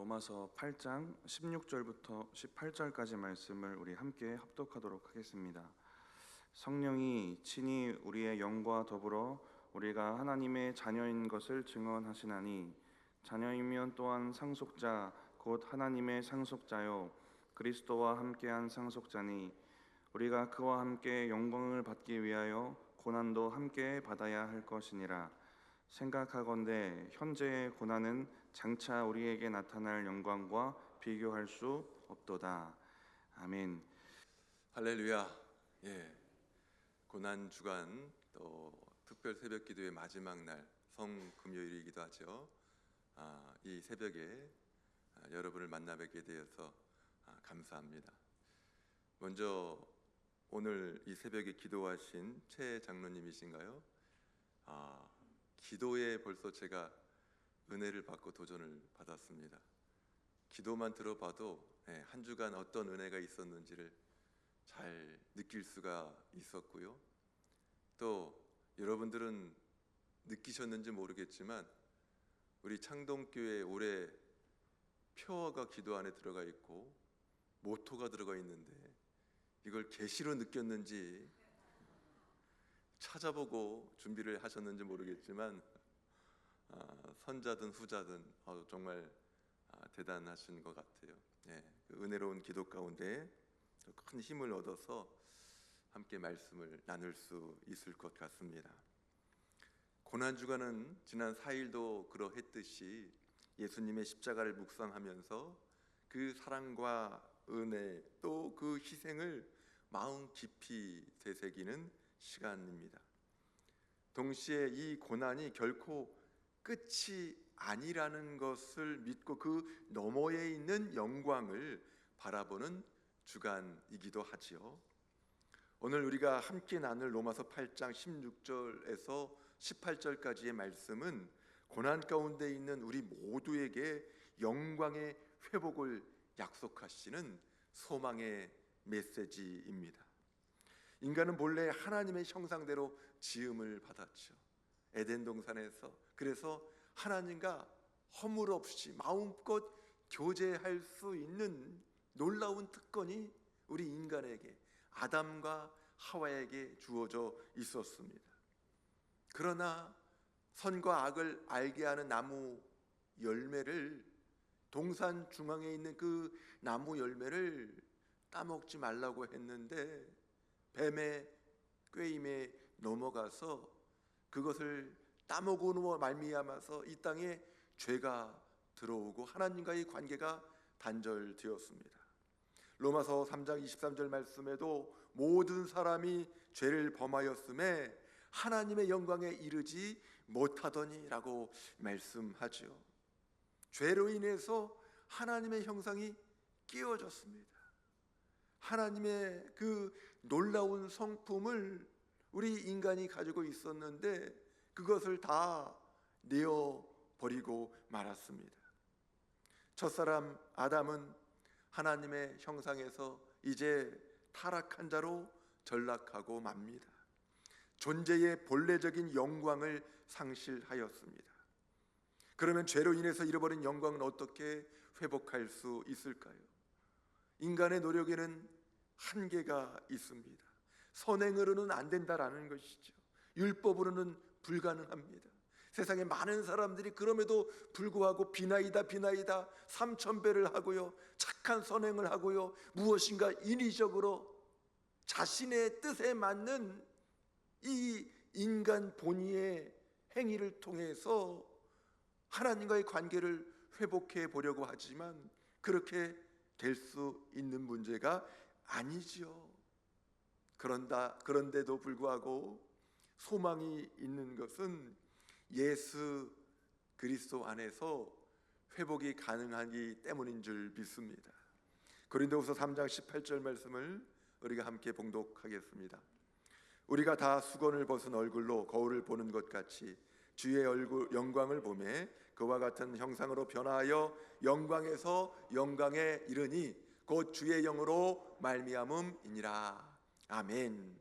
로마서 8장 16절부터 18절까지 말씀을 우리 함께 합독하도록 하겠습니다. 성령이 친히 우리의 영과 더불어 우리가 하나님의 자녀인 것을 증언하시나니 자녀이면 또한 상속자 곧 하나님의 상속자요 그리스도와 함께한 상속자니 우리가 그와 함께 영광을 받기 위하여 고난도 함께 받아야 할 것이니라. 생각하건대 현재의 고난은 장차 우리에게 나타날 영광과 비교할 수 없도다. 아멘. 할렐루야. 고난 주간 또 특별 새벽 기도의 마지막 날 성금요일이기도 하죠. 이 새벽에 여러분을 만나 뵙게 되어서 감사합니다. 먼저 오늘 이 새벽에 기도하신 최 장로님이신가요? 기도에 벌써 제가 은혜를 받고 도전을 받았습니다. 기도만 들어봐도 한 주간 어떤 은혜가 있었는지를 잘 느낄 수가 있었고요. 또 여러분들은 느끼셨는지 모르겠지만 우리 창동교회 올해 표어가 기도 안에 들어가 있고 모토가 들어가 있는데 이걸 계시로 느꼈는지 찾아보고 준비를 하셨는지 모르겠지만 선자든 후자든 정말 대단하신 것 같아요. 그 은혜로운 기도 가운데 큰 힘을 얻어서 함께 말씀을 나눌 수 있을 것 같습니다. 고난주간은 지난 4일도 그러했듯이 예수님의 십자가를 묵상하면서 그 사랑과 은혜 또 그 희생을 마음 깊이 되새기는 시간입니다. 동시에 이 고난이 결코 끝이 아니라는 것을 믿고 그 너머에 있는 영광을 바라보는 주간이기도 하지요. 오늘 우리가 함께 나눌 로마서 8장 16절에서 18절까지의 말씀은 고난 가운데 있는 우리 모두에게 영광의 회복을 약속하시는 소망의 메시지입니다. 인간은 본래 하나님의 형상대로 지음을 받았죠. 에덴 동산에서. 그래서 하나님과 허물 없이 마음껏 교제할 수 있는 놀라운 특권이 우리 인간에게, 아담과 하와에게 주어져 있었습니다. 그러나 선과 악을 알게 하는 나무 열매를, 동산 중앙에 있는 그 나무 열매를 따먹지 말라고 했는데 뱀의 꾀임에 넘어가서 그것을 따먹음으로 말미암아서 이 땅에 죄가 들어오고 하나님과의 관계가 단절되었습니다. 로마서 3장 23절 말씀에도 모든 사람이 죄를 범하였음에 하나님의 영광에 이르지 못하더니라고 말씀하죠. 죄로 인해서 하나님의 형상이 깨어졌습니다. 하나님의 그 놀라운 성품을 우리 인간이 가지고 있었는데 그것을 다 내어버리고 말았습니다. 첫사람 아담은 하나님의 형상에서 이제 타락한 자로 전락하고 맙니다. 존재의 본래적인 영광을 상실하였습니다. 그러면 죄로 인해서 잃어버린 영광은 어떻게 회복할 수 있을까요? 인간의 노력에는 한계가 있습니다. 선행으로는 안 된다라는 것이죠. 율법으로는 불가능합니다. 세상에 많은 사람들이 그럼에도 불구하고 비나이다 3000배를 하고요, 착한 선행을 하고요, 무엇인가 인위적으로 자신의 뜻에 맞는 이 인간 본의의 행위를 통해서 하나님과의 관계를 회복해 보려고 하지만 그렇게 될 수 있는 문제가 아니죠. 그런데도 불구하고 소망이 있는 것은 예수 그리스도 안에서 회복이 가능하기 때문인 줄 믿습니다. 고린도후서 3장 18절 말씀을 우리가 함께 봉독하겠습니다. 우리가 다 수건을 벗은 얼굴로 거울을 보는 것 같이 주의 얼굴 영광을 보매 그와 같은 형상으로 변화하여 영광에서 영광에 이르니 곧 주의 영으로 말미암음이니라. 아멘.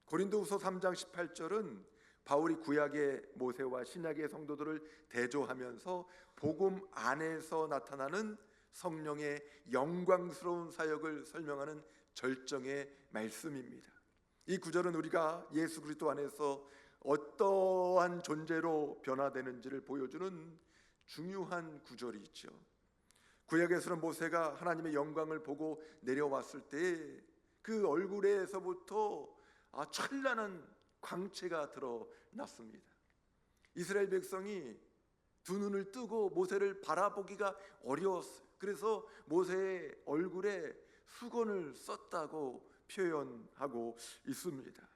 고린도후서 3장 18절은 바울이 구약의 모세와 신약의 성도들을 대조하면서 복음 안에서 나타나는 성령의 영광스러운 사역을 설명하는 절정의 말씀입니다. 이 구절은 우리가 예수 그리스도 안에서 어떠한 존재로 변화되는지를 보여주는 중요한 구절이죠. 구약에서는 모세가 하나님의 영광을 보고 내려왔을 때 그 얼굴에서부터 찬란한 광채가 드러났습니다. 이스라엘 백성이 두 눈을 뜨고 모세를 바라보기가 어려웠어요. 그래서 모세의 얼굴에 수건을 썼다고 표현하고 있습니다.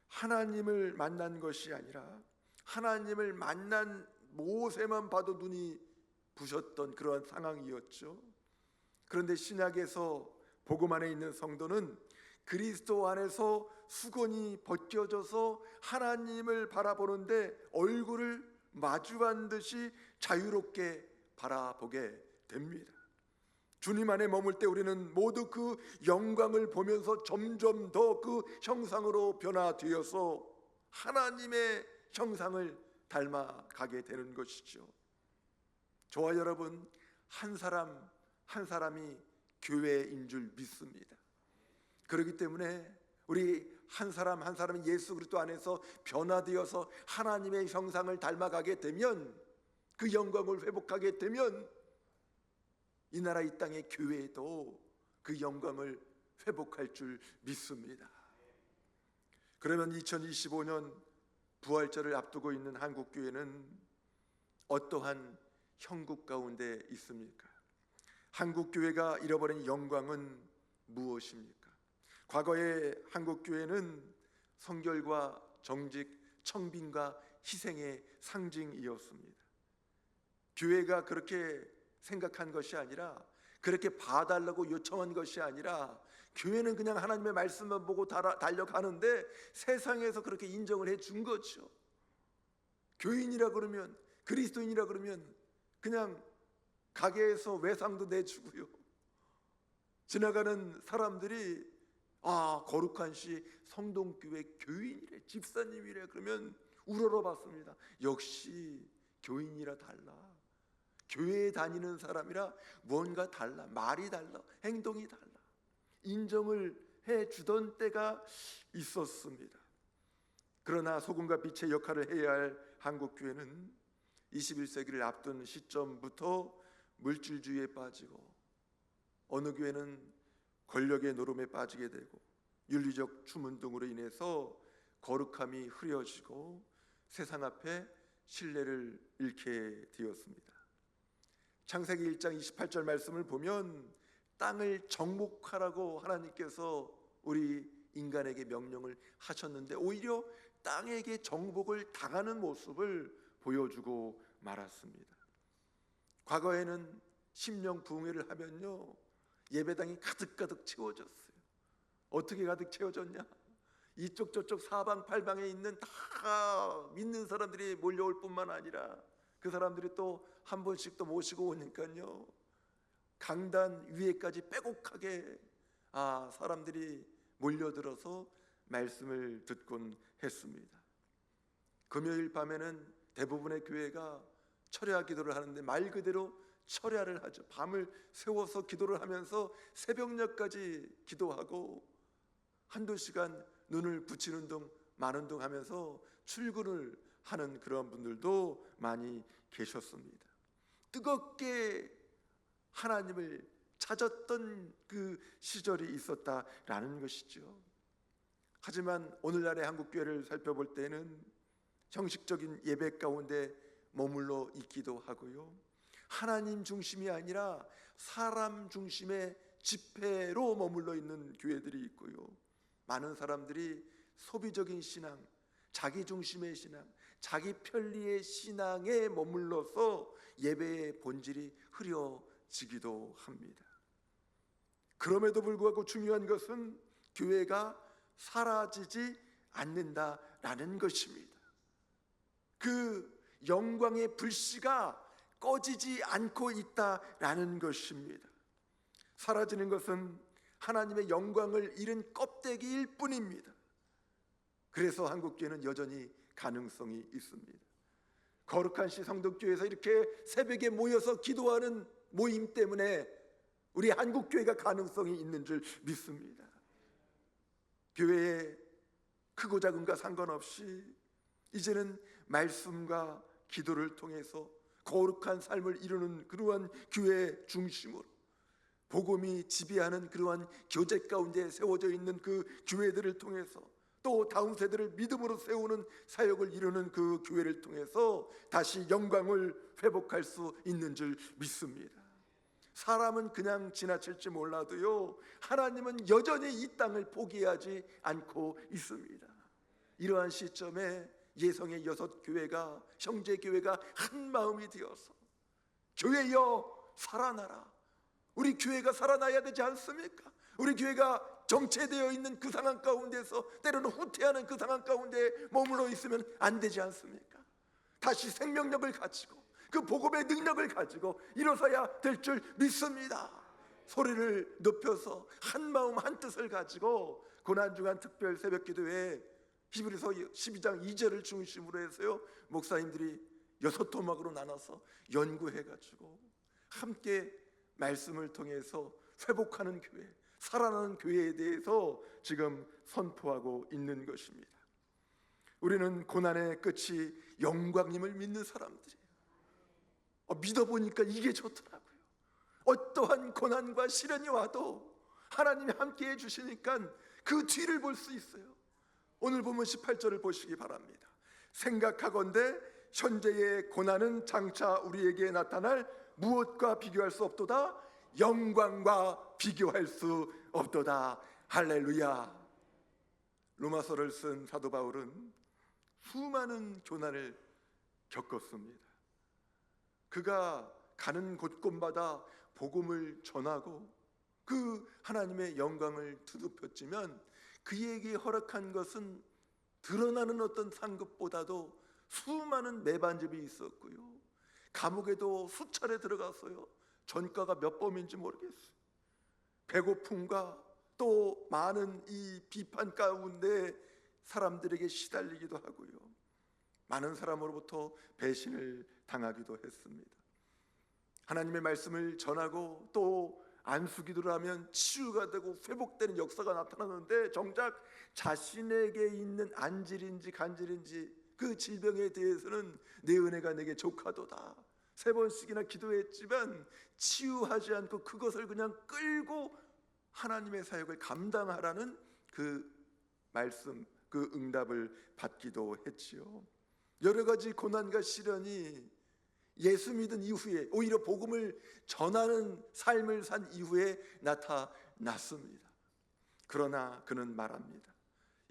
하나님을 만난 것이 아니라 하나님을 만난 모세만 봐도 눈이 부셨던 그러한 상황이었죠. 그런데 신약에서 복음 안에 있는 성도는 그리스도 안에서 수건이 벗겨져서 하나님을 바라보는데 얼굴을 마주한 듯이 자유롭게 바라보게 됩니다. 주님 안에 머물 때 우리는 모두 그 영광을 보면서 점점 더 그 형상으로 변화되어서 하나님의 형상을 닮아가게 되는 것이죠. 저와 여러분 한 사람 한 사람이 교회인 줄 믿습니다. 그렇기 때문에 우리 한 사람 한 사람이 예수 그리스도 안에서 변화되어서 하나님의 형상을 닮아가게 되면, 그 영광을 회복하게 되면 이 나라 이 땅의 교회도 그 영광을 회복할 줄 믿습니다. 그러면 2025년 부활절을 앞두고 있는 한국교회는 어떠한 형국 가운데 있습니까? 한국교회가 잃어버린 영광은 무엇입니까? 과거의 한국교회는 성결과 정직, 청빈과 희생의 상징이었습니다. 교회가 그렇게 생각한 것이 아니라, 그렇게 봐달라고 요청한 것이 아니라, 교회는 그냥 하나님의 말씀만 보고 달려가는데 세상에서 그렇게 인정을 해준 거죠. 교인이라 그러면, 그리스도인이라 그러면 그냥 가게에서 외상도 내주고요. 지나가는 사람들이 거룩한 씨 성동교회 교인이래, 집사님이래 그러면 우러러봤습니다. 역시 교인이라 달라. 교회에 다니는 사람이라 뭔가 달라, 말이 달라, 행동이 달라, 인정을 해주던 때가 있었습니다. 그러나 소금과 빛의 역할을 해야 할 한국교회는 21세기를 앞둔 시점부터 물질주의에 빠지고, 어느 교회는 권력의 노름에 빠지게 되고, 윤리적 추문 등으로 인해서 거룩함이 흐려지고 세상 앞에 신뢰를 잃게 되었습니다. 창세기 1장 28절 말씀을 보면 땅을 정복하라고 하나님께서 우리 인간에게 명령을 하셨는데 오히려 땅에게 정복을 당하는 모습을 보여주고 말았습니다. 과거에는 심령 부흥회를 하면요, 예배당이 가득가득 채워졌어요. 어떻게 가득 채워졌냐? 이쪽 저쪽 사방팔방에 있는 다 믿는 사람들이 몰려올 뿐만 아니라 그 사람들이 또 한 번씩 또 모시고 오니까요, 강단 위에까지 빼곡하게 사람들이 몰려들어서 말씀을 듣곤 했습니다. 금요일 밤에는 대부분의 교회가 철야 기도를 하는데 말 그대로 철야를 하죠. 밤을 새워서 기도를 하면서 새벽녘까지 기도하고 한두 시간 눈을 붙이는 둥 마는 둥 하면서 출근을 하는 그런 분들도 많이 계셨습니다. 뜨겁게 하나님을 찾았던 그 시절이 있었다라는 것이죠. 하지만 오늘날의 한국교회를 살펴볼 때는 형식적인 예배 가운데 머물러 있기도 하고요, 하나님 중심이 아니라 사람 중심의 집회로 머물러 있는 교회들이 있고요, 많은 사람들이 소비적인 신앙, 자기 중심의 신앙, 자기 편리의 신앙에 머물러서 예배의 본질이 흐려지기도 합니다. 그럼에도 불구하고 중요한 것은 교회가 사라지지 않는다라는 것입니다. 그 영광의 불씨가 꺼지지 않고 있다라는 것입니다. 사라지는 것은 하나님의 영광을 잃은 껍데기일 뿐입니다. 그래서 한국교회는 여전히 가능성이 있습니다. 거룩한 시 성덕교회에서 이렇게 새벽에 모여서 기도하는 모임 때문에 우리 한국교회가 가능성이 있는 줄 믿습니다. 교회의 크고 작은가 상관없이 이제는 말씀과 기도를 통해서 거룩한 삶을 이루는 그러한 교회 중심으로 복음이 지배하는 그러한 교제 가운데 세워져 있는 그 교회들을 통해서 또 다음 세대를 믿음으로 세우는 사역을 이루는 그 교회를 통해서 다시 영광을 회복할 수 있는 줄 믿습니다. 사람은 그냥 지나칠지 몰라도요, 하나님은 여전히 이 땅을 포기하지 않고 있습니다. 이러한 시점에 예성의 6교회가, 형제교회가 한 마음이 되어서 교회여 살아나라, 우리 교회가 살아나야 되지 않습니까? 우리 교회가 정체되어 있는 그 상황 가운데서 때로는 후퇴하는 그 상황 가운데 머물러 있으면 안 되지 않습니까? 다시 생명력을 가지고 그 복음의 능력을 가지고 일어서야 될 줄 믿습니다. 소리를 높여서 한 마음 한 뜻을 가지고 고난주간 특별 새벽기도회 히브리서 12장 2절을 중심으로 해서요, 목사님들이 6토막으로 나눠서 연구해가지고 함께 말씀을 통해서 회복하는 교회, 살아나는 교회에 대해서 지금 선포하고 있는 것입니다. 우리는 고난의 끝이 영광임을 믿는 사람들이에요. 믿어보니까 이게 좋더라고요. 어떠한 고난과 시련이 와도 하나님이 함께해 주시니까 그 뒤를 볼 수 있어요. 오늘 보면 18절을 보시기 바랍니다. 생각하건대 현재의 고난은 장차 우리에게 나타날 무엇과 비교할 수 없도다. 영광과 비교할 수 없도다. 할렐루야. 로마서를 쓴 사도 바울은 수많은 고난을 겪었습니다. 그가 가는 곳곳마다 복음을 전하고 그 하나님의 영광을 두드렸지만 그에게 허락한 것은 드러나는 어떤 상급보다도 수많은 매반접이 있었고요, 감옥에도 수차례 들어갔어요. 전과가 몇 범인지 모르겠어요. 배고픔과 또 많은 이 비판 가운데 사람들에게 시달리기도 하고요, 많은 사람으로부터 배신을 당하기도 했습니다. 하나님의 말씀을 전하고 또 안수기도를 하면 치유가 되고 회복되는 역사가 나타나는데 정작 자신에게 있는 안질인지 간질인지 그 질병에 대해서는 내 은혜가 내게 족하도다 3번씩이나 기도했지만 치유하지 않고 그것을 그냥 끌고 하나님의 사역을 감당하라는 그 말씀, 그 응답을 받기도 했지요. 여러 가지 고난과 시련이 예수 믿은 이후에 오히려 복음을 전하는 삶을 산 이후에 나타났습니다. 그러나 그는 말합니다.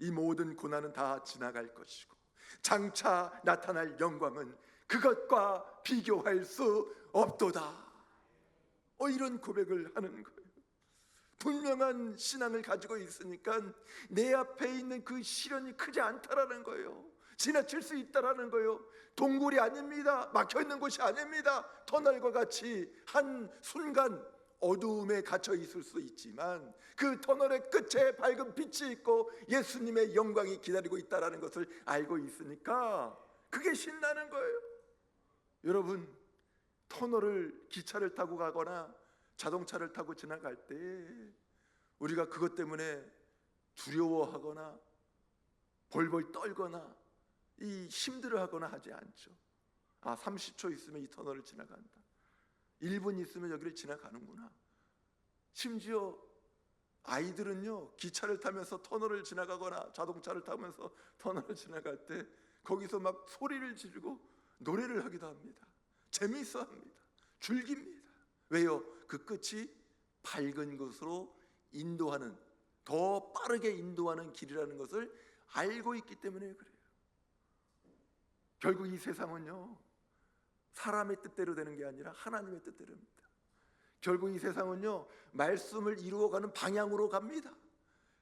이 모든 고난은 다 지나갈 것이고 장차 나타날 영광은 그것과 비교할 수 없도다. 이런 고백을 하는 거예요. 분명한 신앙을 가지고 있으니까 내 앞에 있는 그 시련이 크지 않다라는 거예요. 지나칠 수 있다라는 거예요. 동굴이 아닙니다. 막혀있는 곳이 아닙니다. 터널과 같이 한 순간 어두움에 갇혀 있을 수 있지만 그 터널의 끝에 밝은 빛이 있고 예수님의 영광이 기다리고 있다는 것을 알고 있으니까 그게 신나는 거예요. 여러분, 터널을 기차를 타고 가거나 자동차를 타고 지나갈 때 우리가 그것 때문에 두려워하거나 벌벌 떨거나 힘들어하거나 하지 않죠. 30초 있으면 이 터널을 지나간다, 1분 있으면 여기를 지나가는구나. 심지어 아이들은요, 기차를 타면서 터널을 지나가거나 자동차를 타면서 터널을 지나갈 때 거기서 막 소리를 지르고 노래를 하기도 합니다. 재미있어 합니다. 즐깁니다. 왜요? 그 끝이 밝은 것으로 인도하는, 더 빠르게 인도하는 길이라는 것을 알고 있기 때문에 그래요. 결국 이 세상은요, 사람의 뜻대로 되는 게 아니라 하나님의 뜻대로입니다. 결국 이 세상은요, 말씀을 이루어가는 방향으로 갑니다.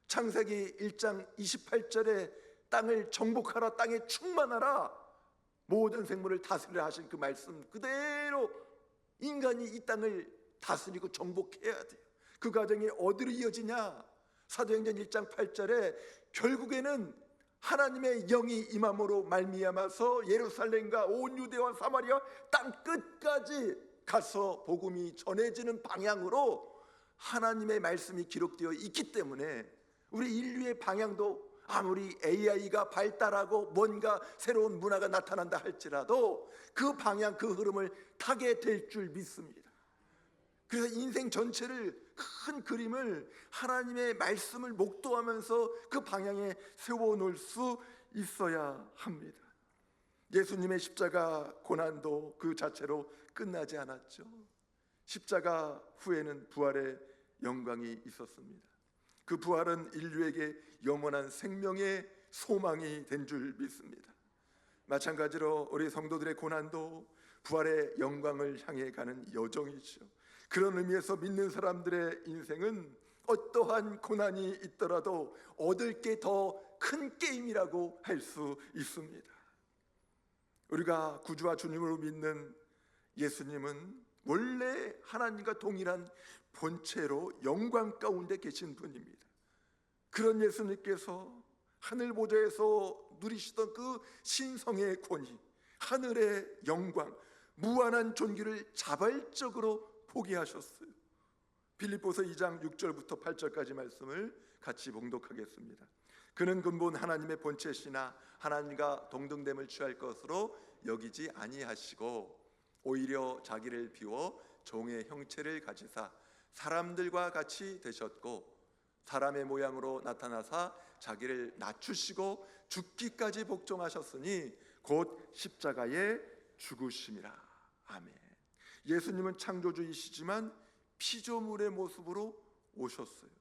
창세기 1장 28절에 땅을 정복하라, 땅에 충만하라, 모든 생물을 다스리라 하신 그 말씀 그대로 인간이 이 땅을 다스리고 정복해야 돼요. 그 과정이 어디로 이어지냐? 사도행전 1장 8절에 결국에는 하나님의 영이 임함으로 말미암아서 예루살렘과 온 유대와 사마리아 땅 끝까지 가서 복음이 전해지는 방향으로 하나님의 말씀이 기록되어 있기 때문에 우리 인류의 방향도 아무리 AI가 발달하고 뭔가 새로운 문화가 나타난다 할지라도 그 방향, 그 흐름을 타게 될 줄 믿습니다. 그래서 인생 전체를, 큰 그림을 하나님의 말씀을 목도하면서 그 방향에 세워놓을 수 있어야 합니다. 예수님의 십자가 고난도 그 자체로 끝나지 않았죠. 십자가 후에는 부활의 영광이 있었습니다. 그 부활은 인류에게 영원한 생명의 소망이 된 줄 믿습니다. 마찬가지로 우리 성도들의 고난도 부활의 영광을 향해 가는 여정이죠. 그런 의미에서 믿는 사람들의 인생은 어떠한 고난이 있더라도 얻을 게 더 큰 게임이라고 할 수 있습니다. 우리가 구주와 주님으로 믿는 예수님은 원래 하나님과 동일한 본체로 영광 가운데 계신 분입니다. 그런 예수님께서 하늘 보좌에서 누리시던 그 신성의 권위, 하늘의 영광, 무한한 존귀를 자발적으로 포기하셨어요. 빌립보서 2장 6절부터 8절까지 말씀을 같이 봉독하겠습니다. 그는 근본 하나님의 본체시나 하나님과 동등됨을 취할 것으로 여기지 아니하시고 오히려 자기를 비워 종의 형체를 가지사 사람들과 같이 되셨고 사람의 모양으로 나타나사 자기를 낮추시고 죽기까지 복종하셨으니 곧 십자가에 죽으심이라. 아멘. 예수님은 창조주이시지만 피조물의 모습으로 오셨어요.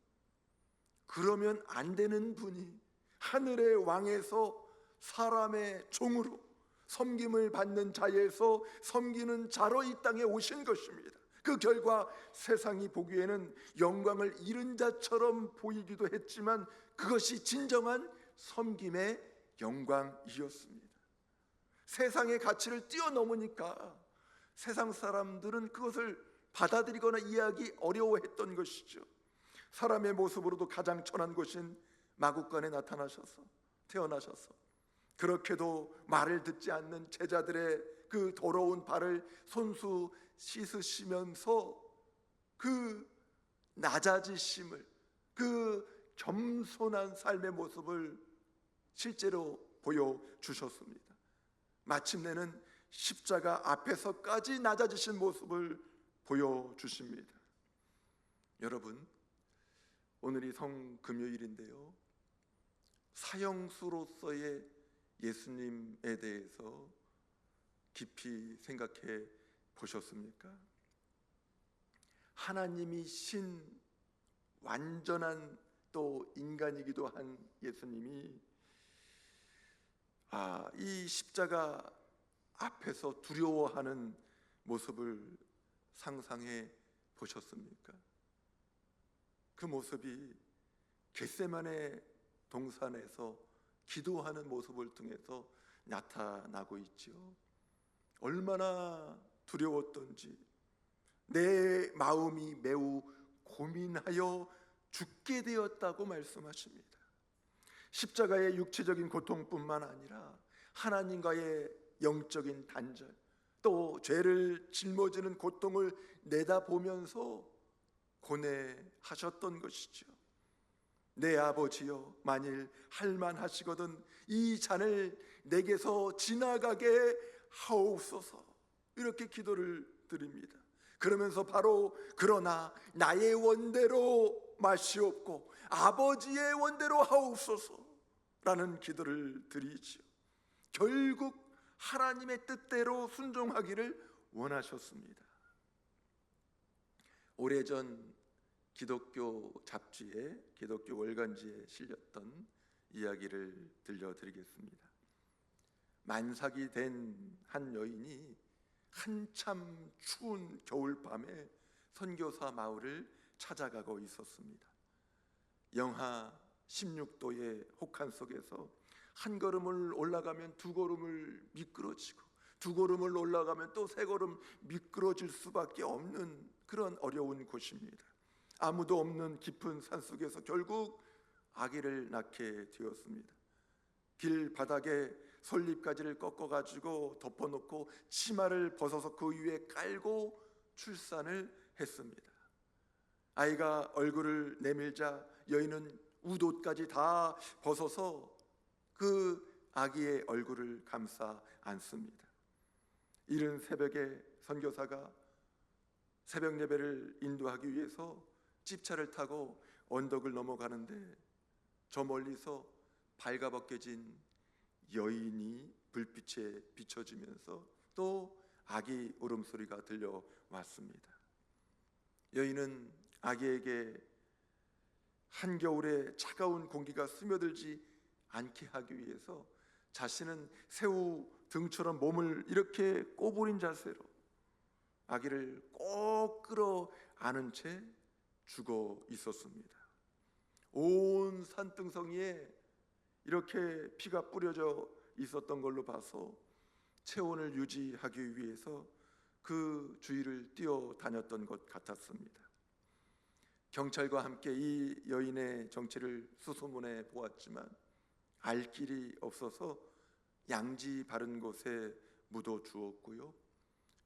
그러면 안 되는 분이 하늘의 왕에서 사람의 종으로 섬김을 받는 자에서 섬기는 자로 이 땅에 오신 것입니다. 그 결과 세상이 보기에는 영광을 잃은 자처럼 보이기도 했지만 그것이 진정한 섬김의 영광이었습니다. 세상의 가치를 뛰어넘으니까 세상 사람들은 그것을 받아들이거나 이해하기 어려워했던 것이죠. 사람의 모습으로도 가장 천한 것인 마구간에 태어나셔서 그렇게도 말을 듣지 않는 제자들의 그 더러운 발을 손수 씻으시면서 그 낮아지심을, 그 겸손한 삶의 모습을 실제로 보여주셨습니다. 마침내는 십자가 앞에서까지 낮아지신 모습을 보여주십니다. 여러분, 오늘이 성금요일인데요, 사형수로서의 예수님에 대해서 깊이 생각해 보셨습니까? 하나님이신 완전한 또 인간이기도 한 예수님이 이 십자가 앞에서 두려워하는 모습을 상상해 보셨습니까? 그 모습이 겟세마네 동산에서 기도하는 모습을 통해서 나타나고 있지요. 얼마나 두려웠던지 내 마음이 매우 고민하여 죽게 되었다고 말씀하십니다. 십자가의 육체적인 고통뿐만 아니라 하나님과의 영적인 단절, 또 죄를 짊어지는 고통을 내다보면서 고뇌하셨던 것이죠. 내 아버지여, 만일 할만하시거든 이 잔을 내게서 지나가게 하옵소서, 이렇게 기도를 드립니다. 그러면서 바로 그러나 나의 원대로 마시옵고 아버지의 원대로 하옵소서라는 기도를 드리지요. 결국 하나님의 뜻대로 순종하기를 원하셨습니다. 오래전 기독교 잡지에, 기독교 월간지에 실렸던 이야기를 들려드리겠습니다. 만삭이 된 한 여인이 한참 추운 겨울밤에 선교사 마을을 찾아가고 있었습니다. 영하 16도의 혹한 속에서 한 걸음을 올라가면 두 걸음을 미끄러지고 두 걸음을 올라가면 또 세 걸음 미끄러질 수밖에 없는 그런 어려운 곳입니다. 아무도 없는 깊은 산속에서 결국 아기를 낳게 되었습니다. 길 바닥에 솔잎가지를 꺾어가지고 덮어놓고 치마를 벗어서 그 위에 깔고 출산을 했습니다. 아이가 얼굴을 내밀자 여인은 웃옷까지 다 벗어서 그 아기의 얼굴을 감싸 안습니다. 이른 새벽에 선교사가 새벽 예배를 인도하기 위해서 집차를 타고 언덕을 넘어가는데 저 멀리서 발가벗겨진 여인이 불빛에 비춰지면서 또 아기 울음소리가 들려왔습니다. 여인은 아기에게 한겨울에 차가운 공기가 스며들지 않게 하기 위해서 자신은 새우 등처럼 몸을 이렇게 꼬부린 자세로 아기를 꼭 끌어 안은 채 죽어 있었습니다. 온 산등성이에 이렇게 피가 뿌려져 있었던 걸로 봐서 체온을 유지하기 위해서 그 주위를 뛰어다녔던 것 같았습니다. 경찰과 함께 이 여인의 정체를 수소문해 보았지만 알 길이 없어서 양지 바른 곳에 묻어 주었고요.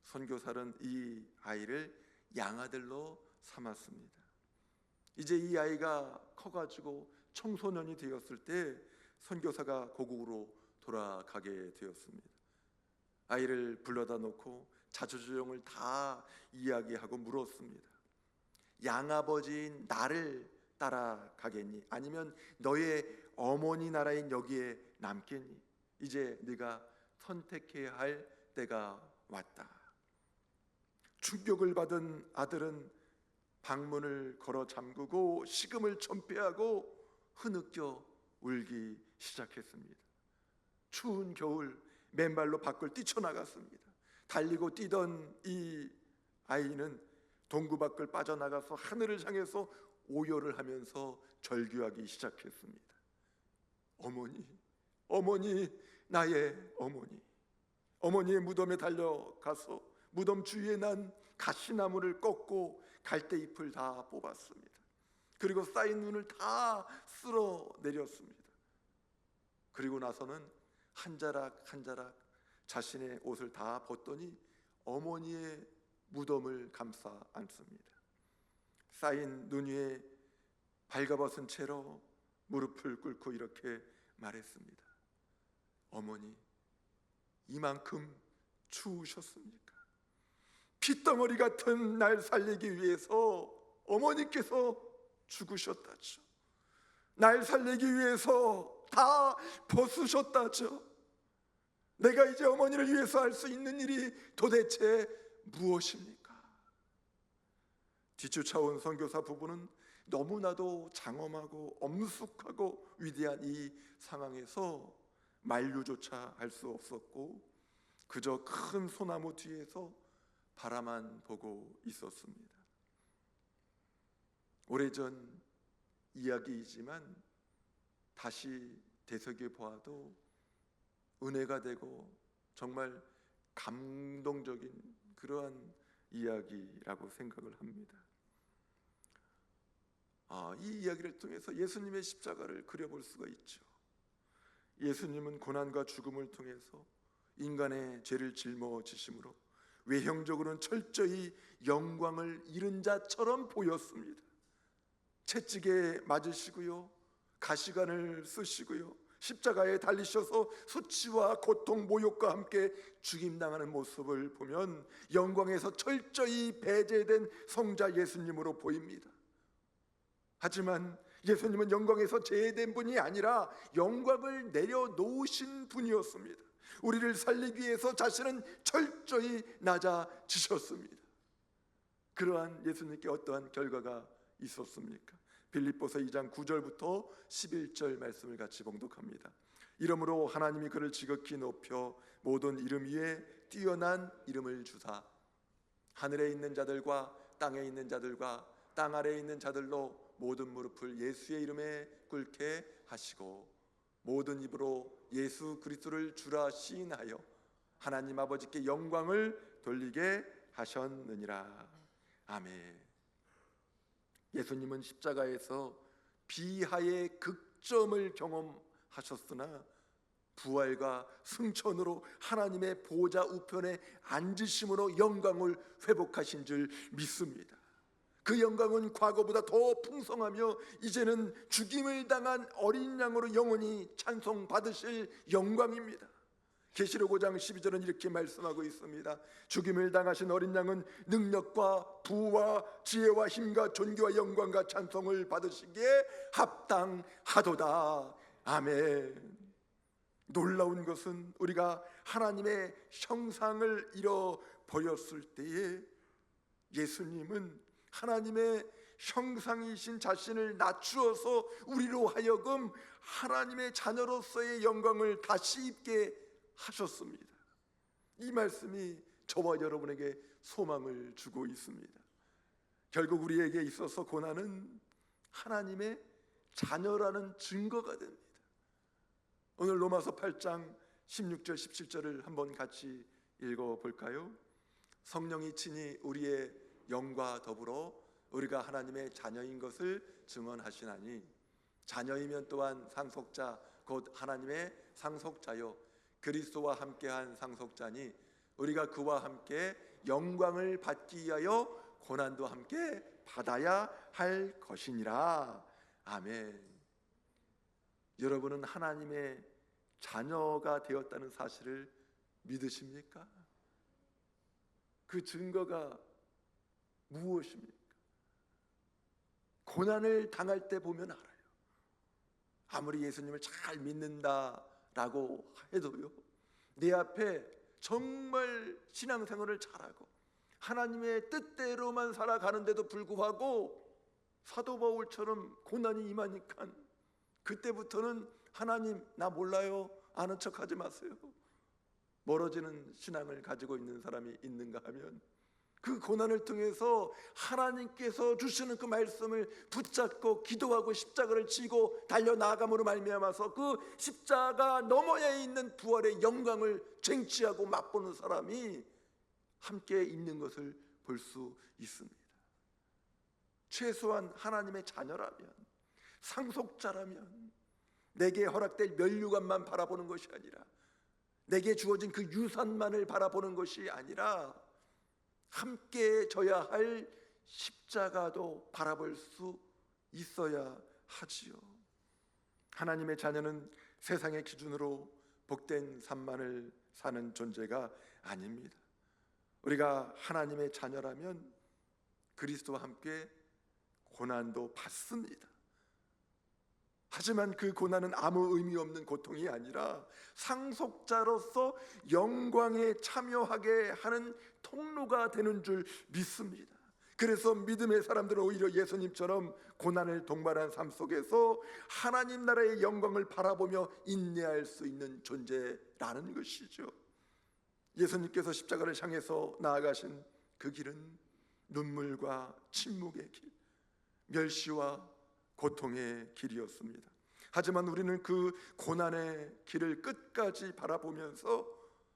선교사는 이 아이를 양아들로 삼았습니다. 이제 이 아이가 커가지고 청소년이 되었을 때 선교사가 고국으로 돌아가게 되었습니다. 아이를 불러다 놓고 자초지종을 다 이야기하고 물었습니다. 양아버지인 나를 따라가겠니? 아니면 너의 어머니 나라인 여기에 남겠니? 이제 네가 선택해야 할 때가 왔다. 충격을 받은 아들은 방문을 걸어 잠그고 식음을 전폐하고 흐느껴 울기 시작했습니다. 추운 겨울 맨발로 밖을 뛰쳐나갔습니다. 달리고 뛰던 이 아이는 동구 밖을 빠져나가서 하늘을 향해서 오열을 하면서 절규하기 시작했습니다. 어머니, 어머니, 나의 어머니. 어머니의 무덤에 달려가서 무덤 주위에 난 가시나무를 꺾고 갈대잎을 다 뽑았습니다. 그리고 쌓인 눈을 다 쓸어내렸습니다. 그리고 나서는 한 자락 한 자락 자신의 옷을 다 벗더니 어머니의 무덤을 감싸 안습니다. 쌓인 눈 위에 발가벗은 채로 무릎을 꿇고 이렇게 말했습니다. 어머니, 이만큼 추우셨습니까? 핏덩어리 같은 날 살리기 위해서 어머니께서 죽으셨다죠. 날 살리기 위해서 다 벗으셨다죠. 내가 이제 어머니를 위해서 할 수 있는 일이 도대체 무엇입니까? 뒤쫓아온 선교사 부부는 너무나도 장엄하고 엄숙하고 위대한 이 상황에서 만류조차 할 수 없었고 그저 큰 소나무 뒤에서 바라만 보고 있었습니다. 오래전 이야기이지만 다시 되새겨 보아도 은혜가 되고 정말 감동적인 그러한 이야기라고 생각을 합니다. 이 이야기를 통해서 예수님의 십자가를 그려볼 수가 있죠. 예수님은 고난과 죽음을 통해서 인간의 죄를 짊어지심으로 외형적으로는 철저히 영광을 잃은 자처럼 보였습니다. 채찍에 맞으시고요, 가시관을 쓰시고요, 십자가에 달리셔서 수치와 고통, 모욕과 함께 죽임당하는 모습을 보면 영광에서 철저히 배제된 성자 예수님으로 보입니다. 하지만 예수님은 영광에서 제외된 분이 아니라 영광을 내려놓으신 분이었습니다. 우리를 살리기 위해서 자신은 철저히 낮아지셨습니다. 그러한 예수님께 어떠한 결과가 있었습니까? 빌립보서 2장 9절부터 11절 말씀을 같이 봉독합니다. 이러므로 하나님이 그를 지극히 높여 모든 이름 위에 뛰어난 이름을 주사 하늘에 있는 자들과 땅에 있는 자들과 땅 아래에 있는 자들로 모든 무릎을 예수의 이름에 꿇게 하시고 모든 입으로 예수 그리스도를 주라 시인하여 하나님 아버지께 영광을 돌리게 하셨느니라. 아멘. 예수님은 십자가에서 비하의 극점을 경험하셨으나 부활과 승천으로 하나님의 보좌 우편에 앉으심으로 영광을 회복하신 줄 믿습니다. 그 영광은 과거보다 더 풍성하며 이제는 죽임을 당한 어린 양으로 영원히 찬송받으실 영광입니다. 계시록 5장 12절은 이렇게 말씀하고 있습니다. 죽임을 당하신 어린 양은 능력과 부와 지혜와 힘과 존귀와 영광과 찬송을 받으시기에 합당하도다. 아멘. 놀라운 것은 우리가 하나님의 형상을 잃어버렸을 때에 예수님은 하나님의 형상이신 자신을 낮추어서 우리로 하여금 하나님의 자녀로서의 영광을 다시 입게 하셨습니다. 이 말씀이 저와 여러분에게 소망을 주고 있습니다. 결국 우리에게 있어서 고난은 하나님의 자녀라는 증거가 됩니다. 오늘 로마서 8장 16절 17절을 한번 같이 읽어볼까요? 성령이 친히 우리의 영과 더불어 우리가 하나님의 자녀인 것을 증언하시나니 자녀이면 또한 상속자 곧 하나님의 상속자요 그리스도와 함께한 상속자니 우리가 그와 함께 영광을 받기 위하여 고난도 함께 받아야 할 것이니라. 아멘. 여러분은 하나님의 자녀가 되었다는 사실을 믿으십니까? 그 증거가 무엇입니까? 고난을 당할 때 보면 알아요. 아무리 예수님을 잘 믿는다라고 해도요, 내 앞에 정말 신앙생활을 잘하고 하나님의 뜻대로만 살아가는데도 불구하고 사도 바울처럼 고난이 임하니까 그때부터는 하나님 나 몰라요, 아는 척하지 마세요, 멀어지는 신앙을 가지고 있는 사람이 있는가 하면 그 고난을 통해서 하나님께서 주시는 그 말씀을 붙잡고 기도하고 십자가를 지고 달려나감으로 말미암아서 그 십자가 너머에 있는 부활의 영광을 쟁취하고 맛보는 사람이 함께 있는 것을 볼 수 있습니다. 최소한 하나님의 자녀라면, 상속자라면 내게 허락될 면류관만 바라보는 것이 아니라, 내게 주어진 그 유산만을 바라보는 것이 아니라 함께 져야 할 십자가도 바라볼 수 있어야 하지요. 하나님의 자녀는 세상의 기준으로 복된 삶만을 사는 존재가 아닙니다. 우리가 하나님의 자녀라면 그리스도와 함께 고난도 받습니다. 하지만 그 고난은 아무 의미 없는 고통이 아니라 상속자로서 영광에 참여하게 하는 통로가 되는 줄 믿습니다. 그래서 믿음의 사람들은 오히려 예수님처럼 고난을 동반한 삶 속에서 하나님 나라의 영광을 바라보며 인내할 수 있는 존재라는 것이죠. 예수님께서 십자가를 향해서 나아가신 그 길은 눈물과 침묵의 길, 멸시와 고통의 길이었습니다. 하지만 우리는 그 고난의 길을 끝까지 바라보면서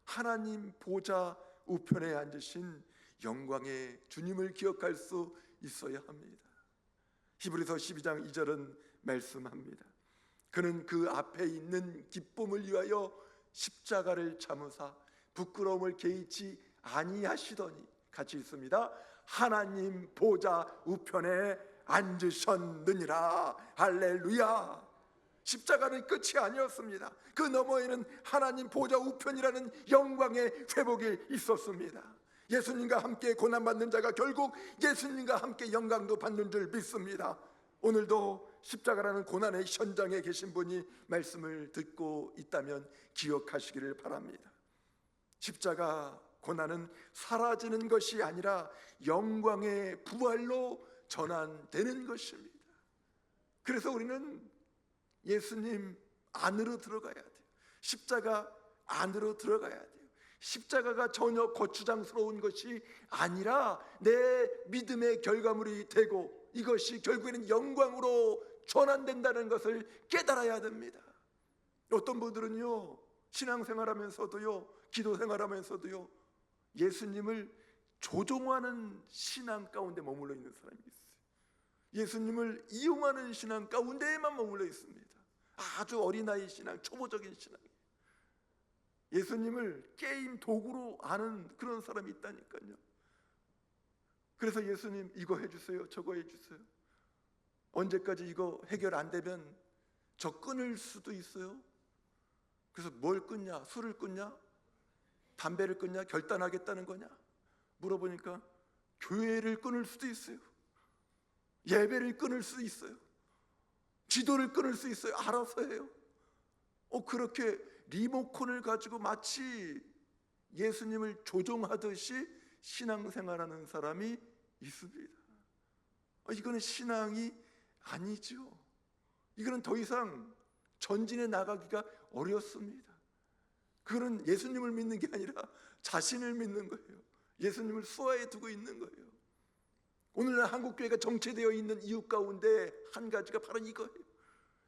하나님 보좌 우편에 앉으신 영광의 주님을 기억할 수 있어야 합니다. 히브리서 12장 2절은 말씀합니다. 그는 그 앞에 있는 기쁨을 위하여 십자가를 참으사 부끄러움을 개의치 아니하시더니, 같이 있습니다. 하나님 보좌 우편에 앉으셨느니라. 할렐루야. 십자가는 끝이 아니었습니다. 그 너머에는 하나님 보좌 우편이라는 영광의 회복이 있었습니다. 예수님과 함께 고난받는 자가 결국 예수님과 함께 영광도 받는 줄 믿습니다. 오늘도 십자가라는 고난의 현장에 계신 분이 말씀을 듣고 있다면 기억하시기를 바랍니다. 십자가 고난은 사라지는 것이 아니라 영광의 부활로 전환되는 것입니다. 그래서 우리는 예수님 안으로 들어가야 돼요. 십자가 안으로 들어가야 돼요. 십자가가 전혀 거추장스러운 것이 아니라 내 믿음의 결과물이 되고 이것이 결국에는 영광으로 전환된다는 것을 깨달아야 됩니다. 어떤 분들은요, 신앙생활하면서도요, 기도생활하면서도요, 예수님을 조종하는 신앙 가운데 머물러 있는 사람이 있어요. 예수님을 이용하는 신앙 가운데에만 머물러 있습니다. 아주 어린아이 신앙, 초보적인 신앙이에요. 예수님을 게임 도구로 아는 그런 사람이 있다니까요. 그래서 예수님 이거 해주세요, 저거 해주세요. 언제까지 이거 해결 안 되면 저 끊을 수도 있어요. 그래서 뭘 끊냐? 술을 끊냐? 담배를 끊냐? 결단하겠다는 거냐? 물어보니까 교회를 끊을 수도 있어요. 예배를 끊을 수 있어요. 기도를 끊을 수 있어요. 알아서 해요. 그렇게 리모컨을 가지고 마치 예수님을 조종하듯이 신앙생활하는 사람이 있습니다. 이거는 신앙이 아니죠. 이거는 더 이상 전진해 나가기가 어렵습니다. 그거는 예수님을 믿는 게 아니라 자신을 믿는 거예요. 예수님을 수하에 두고 있는 거예요. 오늘날 한국교회가 정체되어 있는 이유 가운데 한 가지가 바로 이거예요.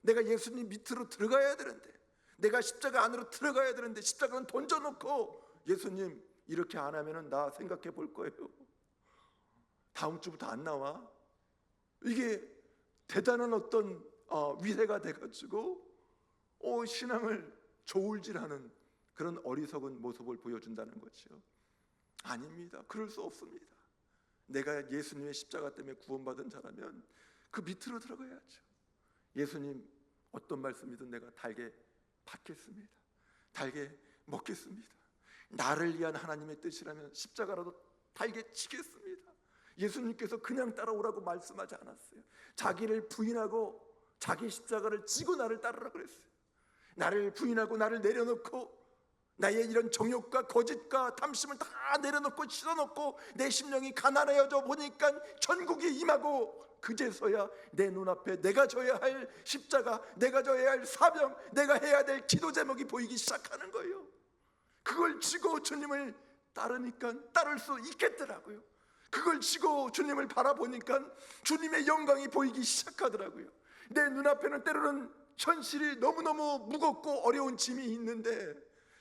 내가 예수님 밑으로 들어가야 되는데, 내가 십자가 안으로 들어가야 되는데 십자가는 던져놓고 예수님 이렇게 안 하면은 나 생각해 볼 거예요. 다음 주부터 안 나와. 이게 대단한 어떤 위세가 돼가지고 신앙을 저울질하는 그런 어리석은 모습을 보여준다는 거죠. 아닙니다. 그럴 수 없습니다. 내가 예수님의 십자가 때문에 구원받은 자라면 그 밑으로 들어가야죠. 예수님 어떤 말씀이든 내가 달게 받겠습니다. 달게 먹겠습니다. 나를 위한 하나님의 뜻이라면 십자가라도 달게 치겠습니다. 예수님께서 그냥 따라오라고 말씀하지 않았어요. 자기를 부인하고 자기 십자가를 지고 나를 따르라 그랬어요. 나를 부인하고 나를 내려놓고 나의 이런 정욕과 거짓과 탐심을 다 내려놓고 실어놓고 내 심령이 가난해져 보니까 천국이 임하고 그제서야 내 눈앞에 내가 져야 할 십자가, 내가 져야 할 사명, 내가 해야 될 기도 제목이 보이기 시작하는 거예요. 그걸 지고 주님을 따르니까 따를 수 있겠더라고요. 그걸 지고 주님을 바라보니까 주님의 영광이 보이기 시작하더라고요. 내 눈앞에는 때로는 현실이 너무너무 무겁고 어려운 짐이 있는데,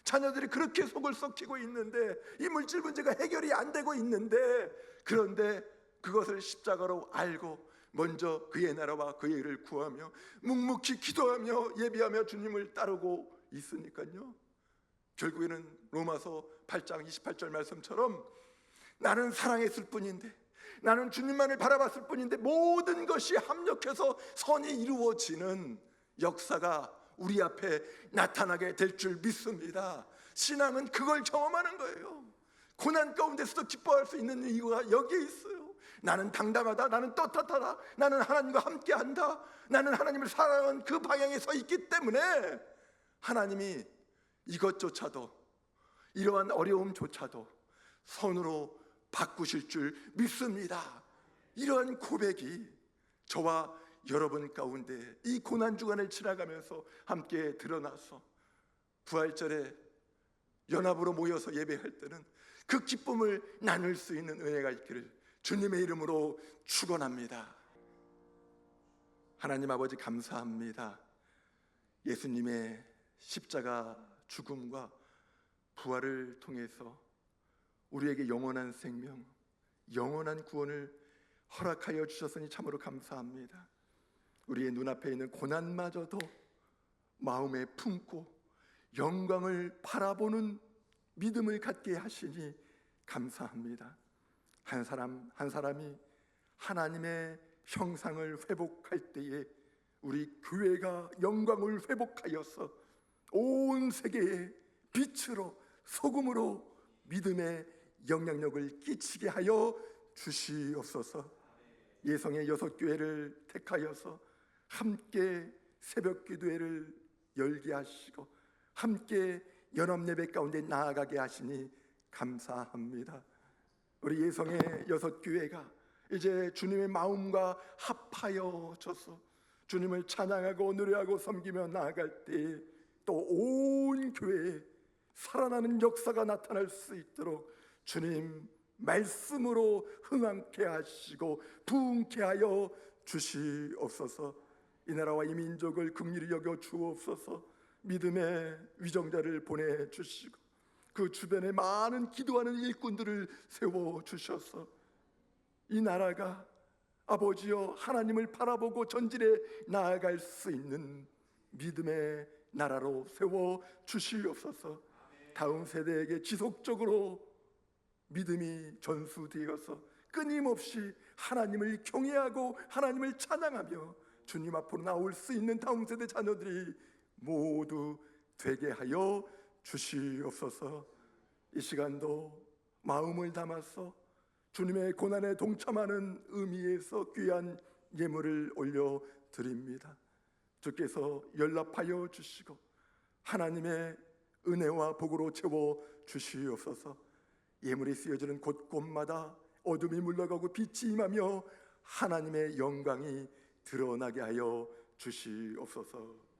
자녀들이 그렇게 속을 썩히고 있는데, 이 물질 문제가 해결이 안 되고 있는데, 그런데 그것을 십자가로 알고 먼저 그의 나라와 그의 의를 구하며 묵묵히 기도하며 예비하며 주님을 따르고 있으니까요. 결국에는 로마서 8장 28절 말씀처럼 나는 사랑했을 뿐인데, 나는 주님만을 바라봤을 뿐인데 모든 것이 합력해서 선이 이루어지는 역사가 우리 앞에 나타나게 될 줄 믿습니다. 신앙은 그걸 경험하는 거예요. 고난 가운데서도 기뻐할 수 있는 이유가 여기에 있어요. 나는 당당하다, 나는 떳떳하다, 나는 하나님과 함께한다, 나는 하나님을 사랑하는 그 방향에 서 있기 때문에 하나님이 이것조차도, 이러한 어려움조차도 선으로 바꾸실 줄 믿습니다. 이러한 고백이 저와 여러분 가운데 이 고난 주간을 지나가면서 함께 드러나서 부활절에 연합으로 모여서 예배할 때는 그 기쁨을 나눌 수 있는 은혜가 있기를 주님의 이름으로 축원합니다. 하나님 아버지 감사합니다. 예수님의 십자가 죽음과 부활을 통해서 우리에게 영원한 생명, 영원한 구원을 허락하여 주셨으니 참으로 감사합니다. 우리의 눈앞에 있는 고난마저도 마음에 품고 영광을 바라보는 믿음을 갖게 하시니 감사합니다. 한 사람 한 사람이 하나님의 형상을 회복할 때에 우리 교회가 영광을 회복하여서 온 세계에 빛으로 소금으로 믿음의 영향력을 끼치게 하여 주시옵소서. 예성의 6교회를 택하여서 함께 새벽 기도회를 열게 하시고 함께 연합예배 가운데 나아가게 하시니 감사합니다. 우리 예성의 6교회가 이제 주님의 마음과 합하여져서 주님을 찬양하고 노래하고 섬기며 나아갈 때 또 온 교회에 살아나는 역사가 나타날 수 있도록 주님 말씀으로 흥황케 하시고 부흥케 하여 주시옵소서. 이 나라와 이 민족을 긍휼히 여겨 주옵소서. 믿음의 위정자를 보내주시고 그 주변에 많은 기도하는 일꾼들을 세워주셔서 이 나라가 아버지여 하나님을 바라보고 전진해 나아갈 수 있는 믿음의 나라로 세워주시옵소서. 다음 세대에게 지속적으로 믿음이 전수되어서 끊임없이 하나님을 경외하고 하나님을 찬양하며 주님 앞으로 나올 수 있는 다음 세대 자녀들이 모두 되게 하여 주시옵소서. 이 시간도 마음을 담아서 주님의 고난에 동참하는 의미에서 귀한 예물을 올려 드립니다. 주께서 연락하여 주시고 하나님의 은혜와 복으로 채워 주시옵소서. 예물이 쓰여지는 곳곳마다 어둠이 물러가고 빛이 임하며 하나님의 영광이 드러나게 하여 주시옵소서.